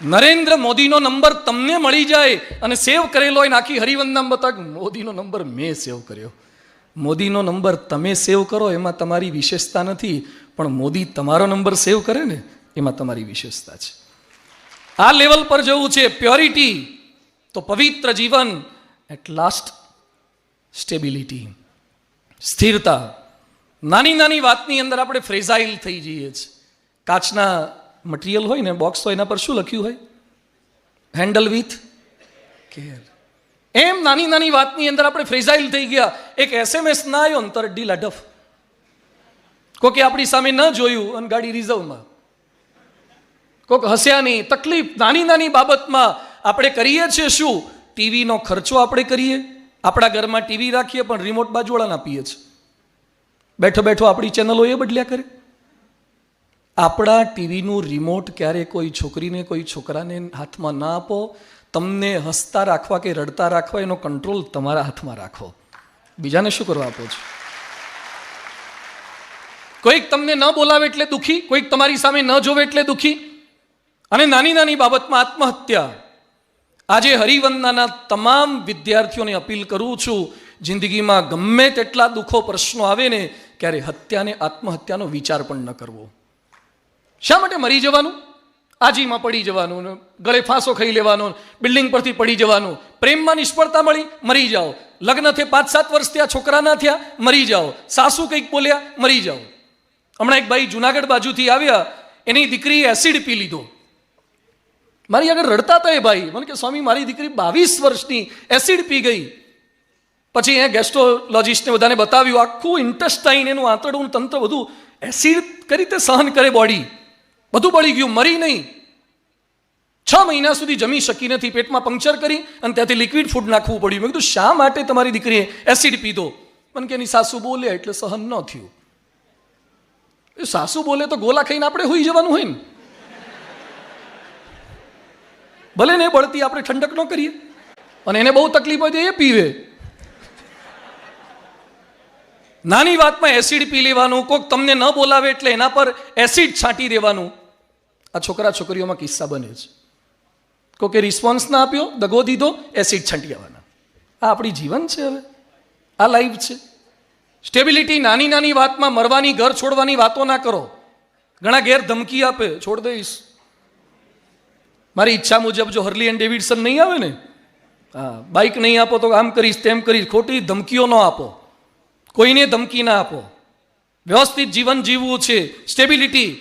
નરેન્દ્ર મોદીનો નંબર તમને મળી જાય અને સેવ કરેલો હોય, આખી હરિવંદનામ બતાવે મોદીનો નંબર મેં સેવ કર્યો. મોદીનો નંબર તમે સેવ કરો એમાં તમારી વિશેષતા નથી, પણ મોદી તમારો નંબર સેવ કરે ને એમાં તમારી વિશેષતા છે. આ લેવલ પર જવું છે. પ્યોરિટી તો પવિત્ર જીવન, એટ લાસ્ટ સ્ટેબિલિટી, સ્થિરતા. નાની નાની વાતની અંદર આપણે ફ્રેઝાઇલ થઈ જઈએ છીએ. કાચના મટીરિયલ હોય ને, બોક્સ હોય, એના પર શું લખ્યું હોય? Handle with care. એમ નાની નાની વાતની અંદર આપણે ફ્રેઝાઇલ થઈ ગયા. એક SMS ના આવ્યો ને તરત ડીલ અડફ. કોકે આપણી સામે ન જોયું અને ગાડી રિઝર્વમાં, કોક હસ્યા નહીં. તકલીફ નાની નાની બાબતમાં આપણે કરીએ છીએ શું? ટીવીનો ખર્ચો આપણે કરીએ, આપણા ઘરમાં ટીવી રાખીએ પણ રિમોટ બાજુવાળાને આપીએ છીએ. બેઠો બેઠો આપણી ચેનલો એ બદલ્યા કરે. આપણા ટીવીનું રિમોટ ક્યારે કોઈ છોકરીને કોઈ છોકરાને હાથમાં ના આપો. તમને હસતા રાખવા કે રડતા રાખવા એનો કંટ્રોલ તમારા હાથમાં રાખો. બીજાને શું કરવા આપો છો? કોઈક તમને ન બોલાવે એટલે દુઃખી, કોઈક તમારી સામે ન જોવે એટલે દુઃખી. અને નાની નાની બાબતમાં આત્મહત્યા. આજે હરિવંદનાના તમામ વિદ્યાર્થીઓને અપીલ કરું છું, જિંદગીમાં ગમે તેટલા દુઃખો પ્રશ્નો આવે ને, ક્યારે હત્યાને આત્મહત્યાનો વિચાર પણ ન કરવો. શા માટે મરી જવાનું? આજીમાં પડી જવાનું, ગળે ફાંસો ખાઈ લેવાનો, બિલ્ડિંગ પરથી પડી જવાનું. પ્રેમમાં નિષ્ફળતા મળી, મરી જાઓ. લગ્ન થઈ 5-7 વર્ષ થયા, છોકરા ના થયા, મરી જાઓ. સાસુ કંઈક બોલ્યા, મરી જાઓ. હમણાં એક ભાઈ જુનાગઢ બાજુથી આવ્યા, એની દીકરીએ એસિડ પી લીધો. મારી આગળ રડતા હતા એ ભાઈ. મને કે સ્વામી મારી દીકરી 22 વર્ષની એસિડ પી ગઈ. પછી એ ગેસ્ટ્રોલોજિસ્ટને બધાને બતાવ્યું, આખું ઇન્ટેસ્ટાઇન, એનું આંતરડું તંત્ર બધું એસિડ કઈ રીતે સહન કરે બોડી, બધું બળી ગયું. મરી નહીં. 6 મહિના સુધી જમી શકી નથી, પેટમાં પંક્ચર કરી અને ત્યાંથી લિક્વિડ ફૂડ નાખવું પડ્યું. મેં કીધું શા માટે તમારી દીકરીએ એસિડ પીધો? મને કે એની સાસુ બોલે એટલે સહન ન થયું. એ સાસુ બોલે તો ગોલા ખાઈને આપણે હોઈ જવાનું હોય ને. ભલે ને બળતી આપણે ઠંડક ન કરીએ, અને એને બહુ તકલીફ હોય તો એ પીવે. નાની વાતમાં એસિડ પી લેવાનું, કોઈક તમને ન બોલાવે એટલે એના પર એસિડ છાંટી દેવાનું. આ છોકરા છોકરીઓમાં કિસ્સા બને છે. કોકે રિસ્પોન્સ ના આપ્યો, દગો દીધો, એસિડ છાંટી આવવાના. આ આપણી જીવન છે. હવે આ લાઈફ છે. સ્ટેબિલિટી. નાની નાની વાતમાં મરવાની, ઘર છોડવાની વાતો ના કરો. ઘણા ઘેર ધમકી આપે, છોડ દઈશ, મારી ઈચ્છા મુજબ જો હર્લી એન્ડ ડેવિડસન નહીં આવે ને, હા, બાઇક નહીં આપો તો આમ કરીશ તેમ કરીશ. ખોટી ધમકીઓ ન આપો, કોઈને ધમકી ના આપો. વ્યવસ્થિત જીવન જીવવું છે. સ્ટેબિલિટી.